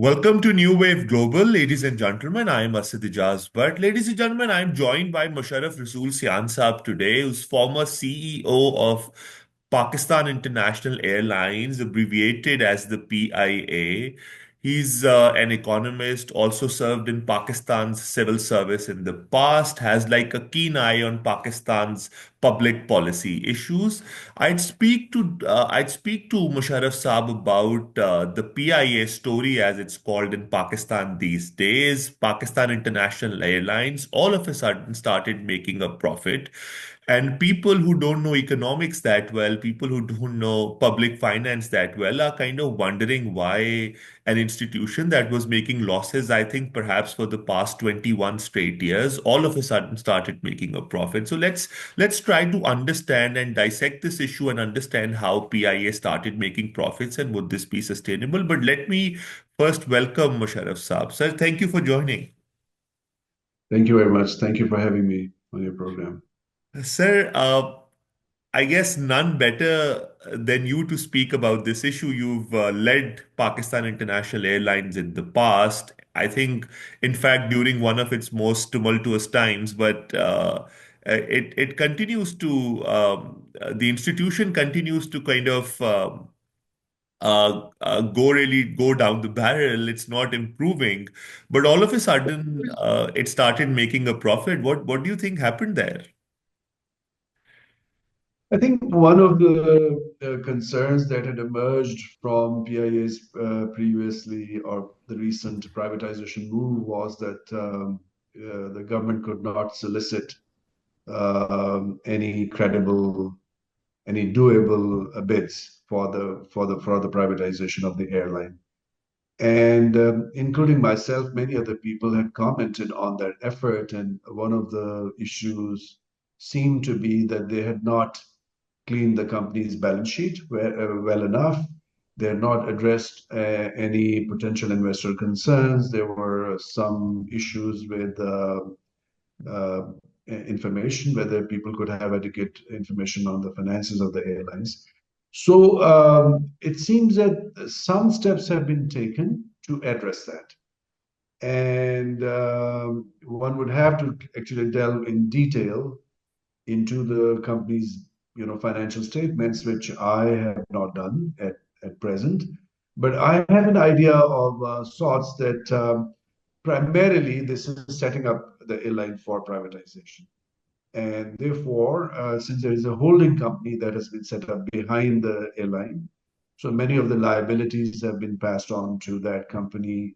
Welcome to New Wave Global, ladies and gentlemen. I am Asad Ejaz. But, ladies and gentlemen, I am joined by Musharraf Rasool Cyan Saab today, who's former CEO of Pakistan International Airlines, abbreviated as the PIA. He's an economist, also served in Pakistan's civil service in the past, has like a keen eye on Pakistan's public policy issues. I'd speak to Musharraf Saab about the PIA story as it's called in Pakistan these days. Pakistan International Airlines all of a sudden started making a profit. And people who don't know economics that well, people who don't know public finance that well, are kind of wondering why an institution that was making losses, I think perhaps for the past 21 straight years, all of a sudden started making a profit. So let's try to understand and dissect this issue and understand how PIA started making profits and would this be sustainable. But let me first welcome Musharraf Saab. Sir, thank you for joining. Thank you very much. Thank you for having me on your program. Sir, I guess none better than you to speak about this issue. You've led Pakistan International Airlines in the past. I think, in fact, during one of its most tumultuous times, but it continues to the institution continues to kind of go down the barrel. It's not improving, but all of a sudden, it started making a profit. What do you think happened there? I think one of the concerns that had emerged from PIA's previously or the recent privatization move was that the government could not solicit any credible, any doable bids for the privatization of the airline. And including myself, many other people had commented on that effort. And one of the issues seemed to be that they had not cleaned the company's balance sheet well enough. They had not addressed any potential investor concerns. There were some issues with uh, information, whether people could have adequate information on the finances of the airlines. So it seems that some steps have been taken to address that. And one would have to actually delve in detail into the company's financial statements, which I have not done at present. But I have an idea of sorts that primarily this is setting up the airline for privatization. And therefore, since there is a holding company that has been set up behind the airline, so many of the liabilities have been passed on to that company.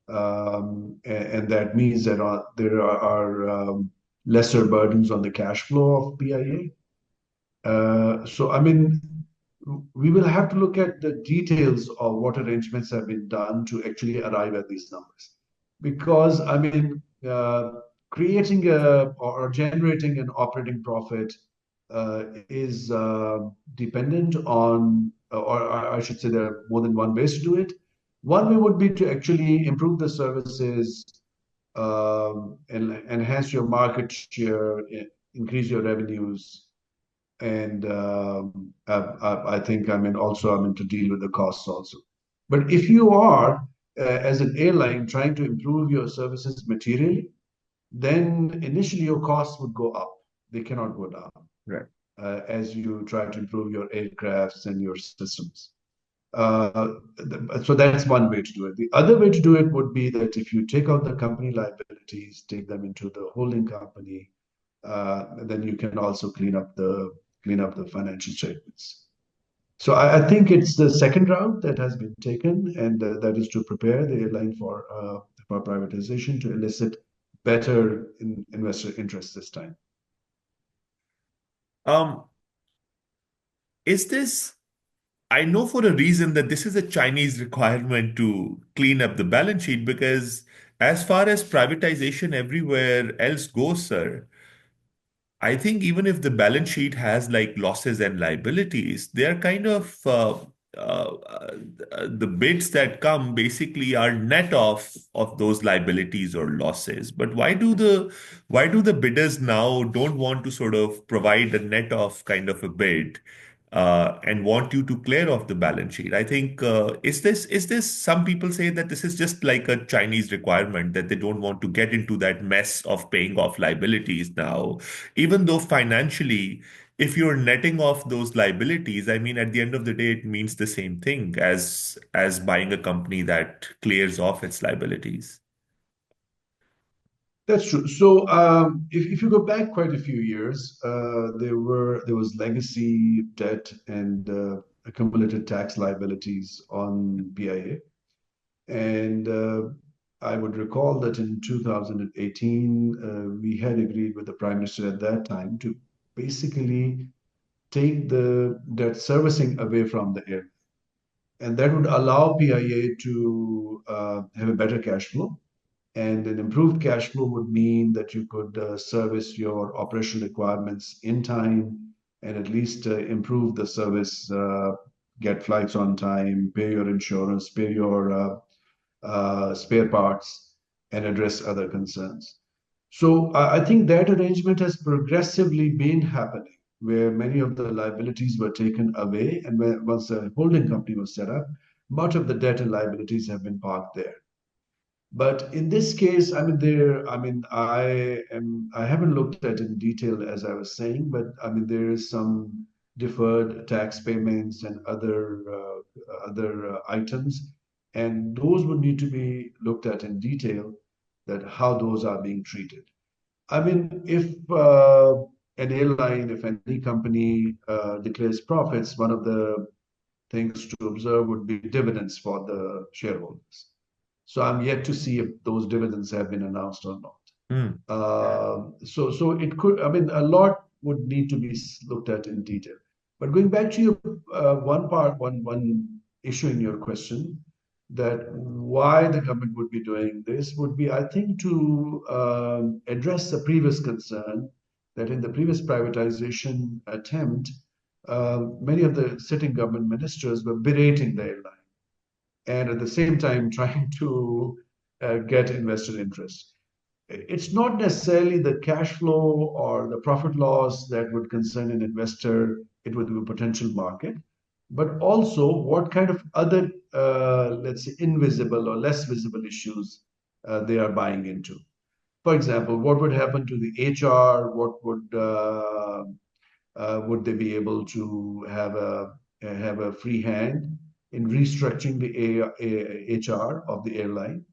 And that means that there are lesser burdens on the cash flow of PIA. So, I mean, we will have to look at the details of what arrangements have been done to actually arrive at these numbers. Because, I mean, creating or generating an operating profit is dependent on, or I should say, there are more than one ways to do it. One way would be to actually improve the services, and enhance your market share, increase your revenues, and I think I mean to deal with the costs also. But if you are as an airline trying to improve your services materially, then initially your costs would go up. They cannot go down Right. as you try to improve your aircrafts and your systems. Uh, so that's one way to do it. The other way to do it would be that if you take out the company liabilities, take them into the holding company, then you can also clean up the financial statements. So I think it's the second route that has been taken, and that is to prepare the airline for privatization to elicit better investor interest this time. Um, is this, I know for a reason that this is a Chinese requirement to clean up the balance sheet because as far as privatization everywhere else goes, sir, I think even if the balance sheet has like losses and liabilities, they're kind of the bids that come basically are net of those liabilities or losses. But why do the bidders now don't want to sort of provide a net off kind of a bid? and want you to clear off the balance sheet. I think is this some people say that this is just like a Chinese requirement that they don't want to get into that mess of paying off liabilities now, even though financially, if you're netting off those liabilities, I mean, at the end of the day, it means the same thing as buying a company that clears off its liabilities. That's true. So if you go back quite a few years, there was legacy debt and accumulated tax liabilities on PIA. And I would recall that in 2018, we had agreed with the Prime Minister at that time to basically take the debt servicing away from the air. And that would allow PIA to have a better cash flow. And an improved cash flow would mean that you could service your operational requirements in time and at least improve the service, get flights on time, pay your insurance, pay your spare parts, and address other concerns. So I think that arrangement has progressively been happening, where many of the liabilities were taken away, and once the holding company was set up, much of the debt and liabilities have been parked there. But in this case, I haven't looked at it in detail as I was saying, but I mean, there is some deferred tax payments and other items, and those would need to be looked at in detail, that how those are being treated. I mean, if an airline, if any company declares profits, one of the things to observe would be dividends for the shareholders. So I'm yet to see if those dividends have been announced or not. Hmm. So it could, I mean, a lot would need to be looked at in detail. But going back to your one issue in your question, that why the government would be doing this would be, I think, to address the previous concern that in the previous privatization attempt, many of the sitting government ministers were berating the airline and at the same time trying to get investor interest. It's not necessarily the cash flow or the profit loss that would concern an investor, it would be a potential market, but also what kind of other, let's say, invisible or less visible issues they are buying into. For example, what would happen to the HR? What would they be able to have a free hand in restructuring the HR of the airline?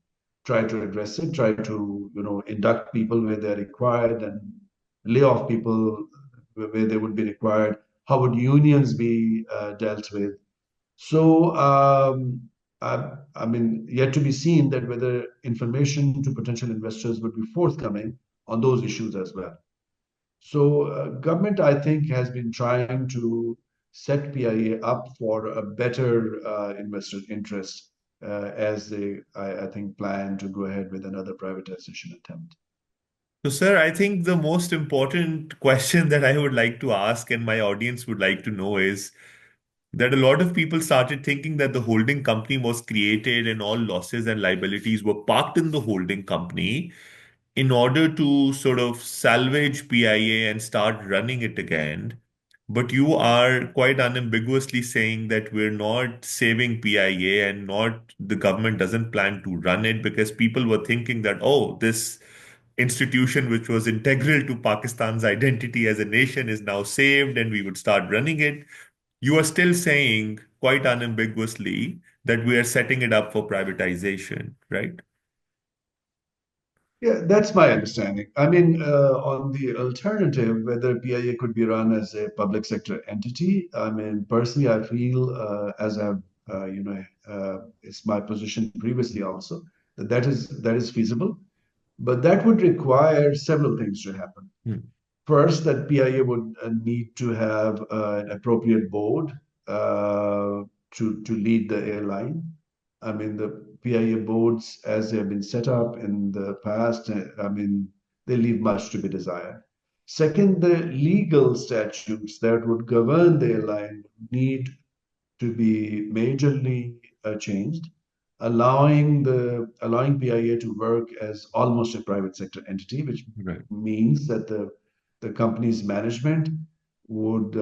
Try to address it. Try to induct people where they're required and lay off people where they would be required. How would unions be dealt with? So I mean, yet to be seen that whether information to potential investors would be forthcoming on those issues as well. So, government, I think, has been trying to set PIA up for a better investor interest as I think, plan to go ahead with another privatization attempt. So, sir, I think the most important question that I would like to ask and my audience would like to know is that a lot of people started thinking that the holding company was created and all losses and liabilities were parked in the holding company in order to sort of salvage PIA and start running it again. But you are quite unambiguously saying that we're not saving PIA and not the government doesn't plan to run it because people were thinking that, oh, this institution which was integral to Pakistan's identity as a nation is now saved and we would start running it. You are still saying quite unambiguously that we are setting it up for privatization, right? Yeah, that's my understanding. I mean, on the alternative, whether PIA could be run as a public sector entity, I mean, personally, I feel, as I've, it's my position previously also, that is feasible, but that would require several things to happen. Hmm. First, that PIA would need to have an appropriate board to lead the airline. I mean, the PIA boards, as they have been set up in the past, I mean, they leave much to be desired. Second, the legal statutes that would govern the airline need to be majorly changed, allowing PIA to work as almost a private sector entity, which Right. means that the company's management would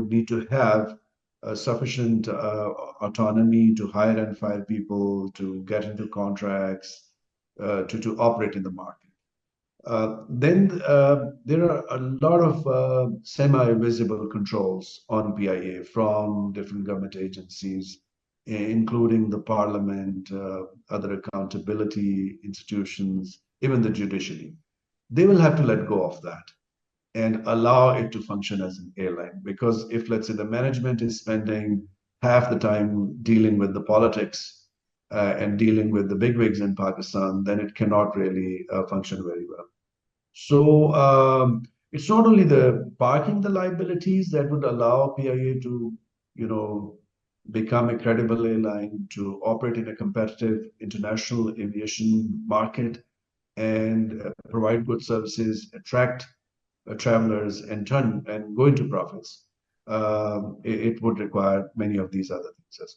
need to have sufficient autonomy to hire and fire people, to get into contracts, to operate in the market. Then there are a lot of semi-visible controls on PIA from different government agencies, including the parliament, other accountability institutions, even the judiciary. They will have to let go of that and allow it to function as an airline. Because if, let's say, the management is spending half the time dealing with the politics and dealing with the bigwigs in Pakistan, then it cannot really function very well. So it's not only the parking the liabilities that would allow PIA to, you know, become a credible airline, to operate in a competitive international aviation market and provide good services, attract travelers, and turn and go into profits. It would require many of these other things as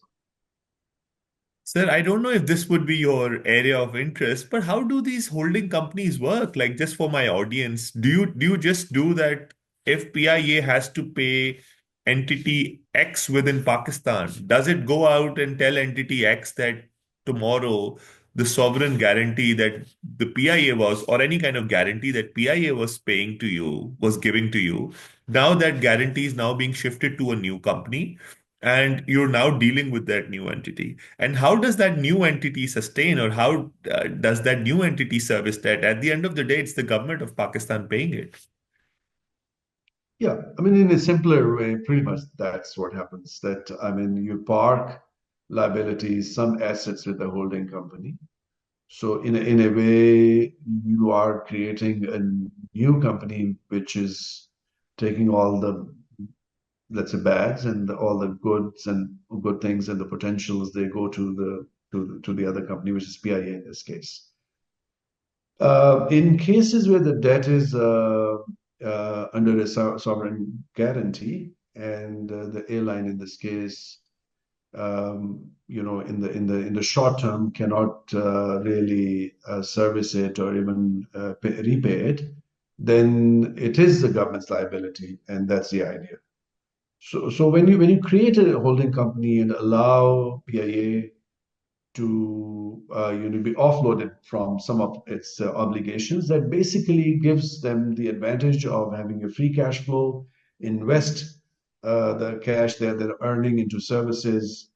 Sir, I don't know if this would be your area of interest, but how do these holding companies work? Like just for my audience, do you just do that if PIA has to pay entity X within Pakistan, does it go out and tell entity X that tomorrow the sovereign guarantee that the PIA was, or any kind of guarantee that PIA was paying to you, was giving to you, now that guarantee is now being shifted to a new company, and you're now dealing with that new entity? And how does that new entity sustain, or how does that new entity service that? At the end of the day, it's the government of Pakistan paying it. yeah, I mean, in a simpler way, pretty much that's what happens. That I mean, you park liabilities, some assets with the holding company. So in a way, you are creating a new company which is taking all the, let's say, bads and all the goods and good things and the potentials. They go to the other company, which is PIA in this case. In cases where the debt is under a sovereign guarantee, and the airline in this case, in the short term cannot really service it or even repay it, then it is the government's liability, and that's the idea. So when you create a holding company and allow PIA to be offloaded from some of its obligations, that basically gives them the advantage of having a free cash flow, invest the cash that they're earning into services,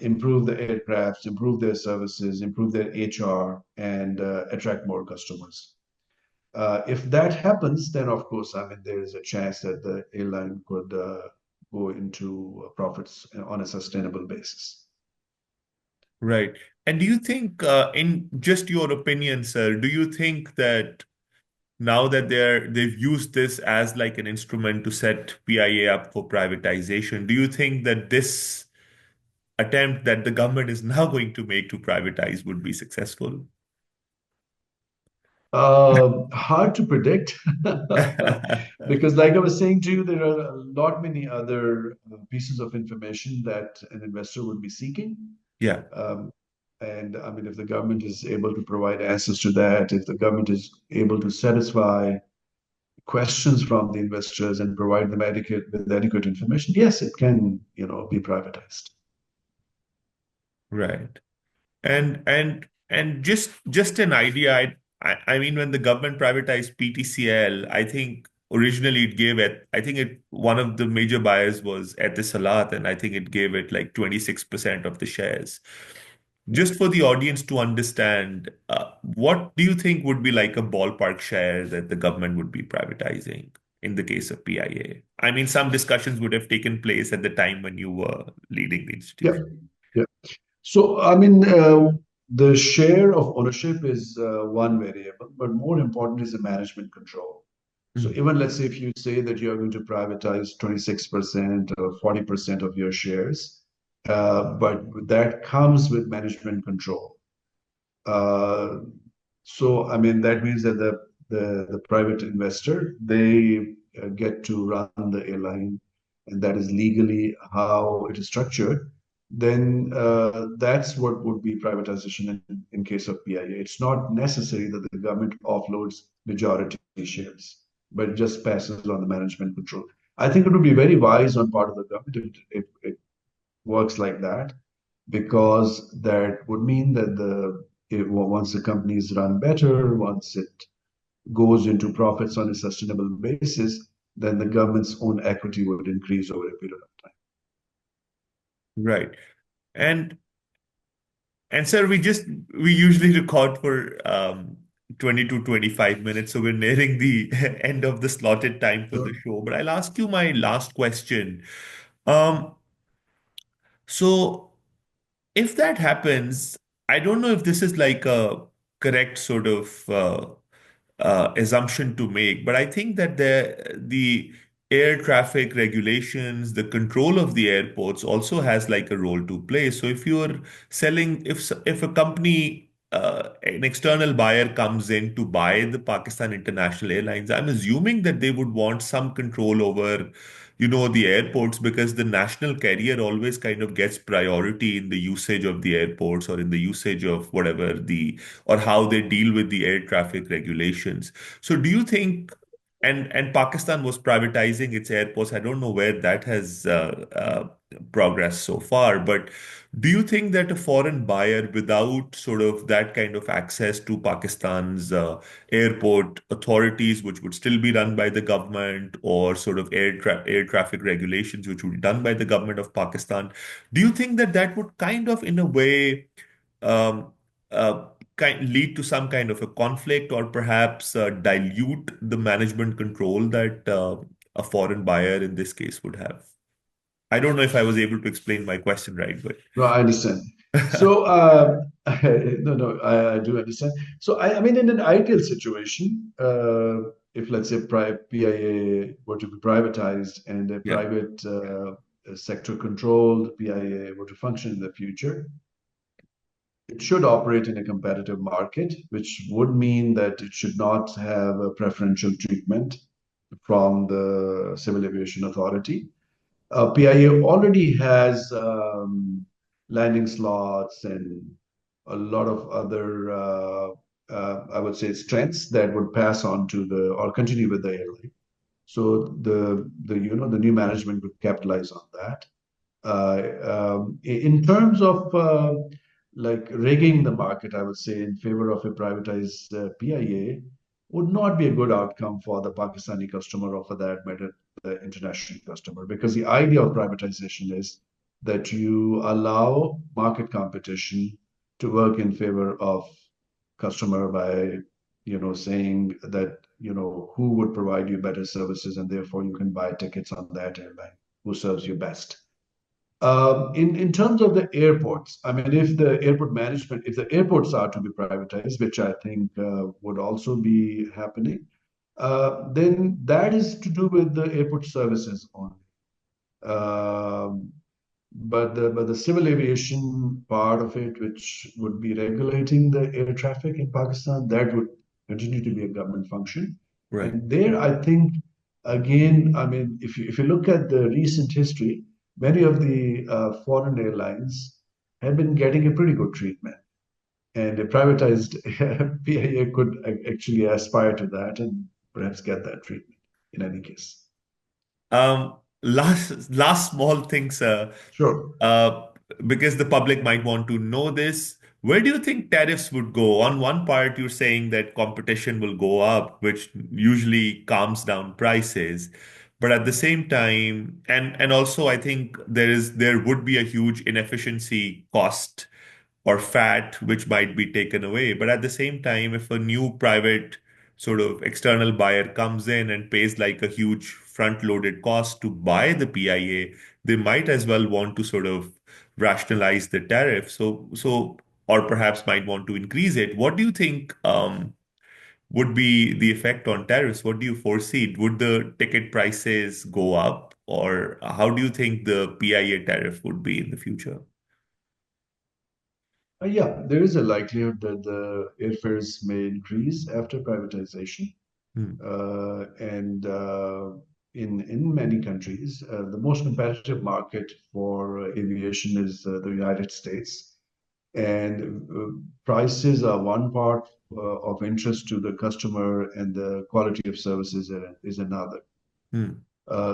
improve the aircrafts, improve their services, improve their HR, and attract more customers. If that happens, then of course, I mean, there is a chance that the airline could go into profits on a sustainable basis. Right. And do you think, in just your opinion, sir, do you think that now that they've used this as like an instrument to set PIA up for privatization, do you think that this attempt that the government is now going to make to privatize would be successful? Hard to predict because, like I was saying to you, there are a lot many other pieces of information that an investor would be seeking. Yeah. Um, and I mean, if the government is able to provide answers to that, if the government is able to satisfy questions from the investors and provide them with adequate information, yes, it can, be privatized. Right. And just an idea. I mean, when the government privatized PTCL, I think originally it gave it. I think it one of the major buyers was Etisalat, and I think it gave it like 26% of the shares. Just for the audience to understand, what do you think would be like a ballpark share that the government would be privatizing in the case of PIA? I mean, some discussions would have taken place at the time when you were leading the Yeah, institution. yeah. So, I mean, the share of ownership is one variable, but more important is the management control. So Mm. even let's say if you say that you are going to privatize 26% or 40% of your shares, but that comes with management control. Uh, so I mean that means that the private investor, they get to run the airline, and that is legally how it is structured. Then that's what would be privatization in case of PIA. It's not necessary that the government offloads majority shares. but it just passes on the management control. I think it would be very wise on part of the government if it works like that, because that would mean that once the company is run better, once it goes into profits on a sustainable basis, then the government's own equity would increase over a period of time. Right. And sir, we usually record for 20 to 25 minutes, so we're nearing the end of the slotted time for the Sure. show. But I'll ask you my last question. Um, so if that happens, I don't know if this is like a correct sort of assumption to make, but I think that the air traffic regulations, the control of the airports also has like a role to play. So if you're selling, if a company, an external buyer comes in to buy the Pakistan International Airlines, I'm assuming that they would want some control over, the airports, because the national carrier always kind of gets priority in the usage of the airports or in the usage of whatever or how they deal with the air traffic regulations. So do you think, and Pakistan was privatizing its airports. I don't know where that has progressed so far, but do you think that a foreign buyer without sort of that kind of access to Pakistan's airport authorities, which would still be run by the government, or sort of air traffic regulations, which would be done by the government of Pakistan, do you think that that would kind of, in a way, um, uh, lead to some kind of a conflict, or perhaps dilute the management control that a foreign buyer in this case would have? I don't know if I was able to explain my question right, but No, I understand. So, no, no, I do understand. So, I mean, in an ideal situation, if let's say PIA were to be privatized and a yeah, private sector controlled PIA were to function in the future, it should operate in a competitive market, which would mean that it should not have a preferential treatment from the Civil Aviation Authority. PIA already has landing slots and a lot of other, I would say, strengths that would pass on to the or continue with the airline. So the new management would capitalize on that. In terms of like rigging the market, I would say in favor of a privatized PIA would not be a good outcome for the Pakistani customer or for that matter, the international customer, because the idea of privatization is that you allow market competition to work in favor of customer by, saying that, who would provide you better services and therefore you can buy tickets on that airline who serves you best. In terms of the airports, I mean, if the airports are to be privatized, which I think would also be happening, then that is to do with the airport services only. Um, but the civil aviation part of it, which would be regulating the air traffic in Pakistan, that would continue to be a government function. right. And there, I think, again, I mean, if you look at the recent history, many of the foreign airlines have been getting a pretty good treatment. And a privatized PIA could actually aspire to that and perhaps get that treatment in any case. Last small thing, sir. Sure. Uh, because the public might want to know this. Where do you think tariffs would go? On one part, you're saying that competition will go up, which usually calms down prices. But at the same time, and also I think there would be a huge inefficiency cost or fat which might be taken away. But at the same time, if a new private sort of external buyer comes in and pays like a huge front-loaded cost to buy the PIA, they might as well want to sort of rationalize the tariff. Or perhaps might want to increase it. What do you think would be the effect on tariffs? What do you foresee? Would the ticket prices go up, or how do you think the PIA tariff would be in the future? Yeah, there is a likelihood that the airfares may increase after privatization. Hmm. And in many countries, the most competitive market for aviation is the United States. And prices are one part of interest to the customer, and the quality of services is another. Hmm.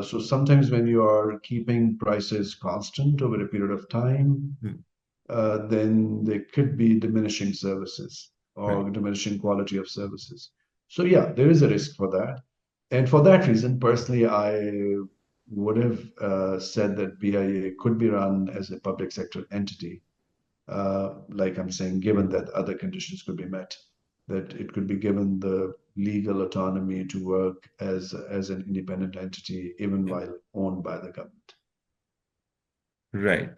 So sometimes when you are keeping prices constant over a period of time, Hmm. then there could be diminishing services Right. or diminishing quality of services. So yeah, there is a risk for that. And for that reason, personally, I would have said that PIA could be run as a public sector entity, like I'm saying, given that other conditions could be met, that it could be given the legal autonomy to work as an independent entity, even Yeah. while owned by the government. Right.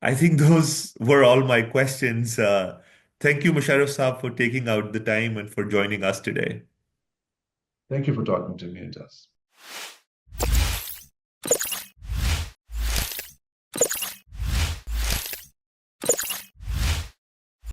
I think those were all my questions. Thank you, Musharraf Saab, for taking out the time and for joining us today. Thank you for talking to me, Ejaz.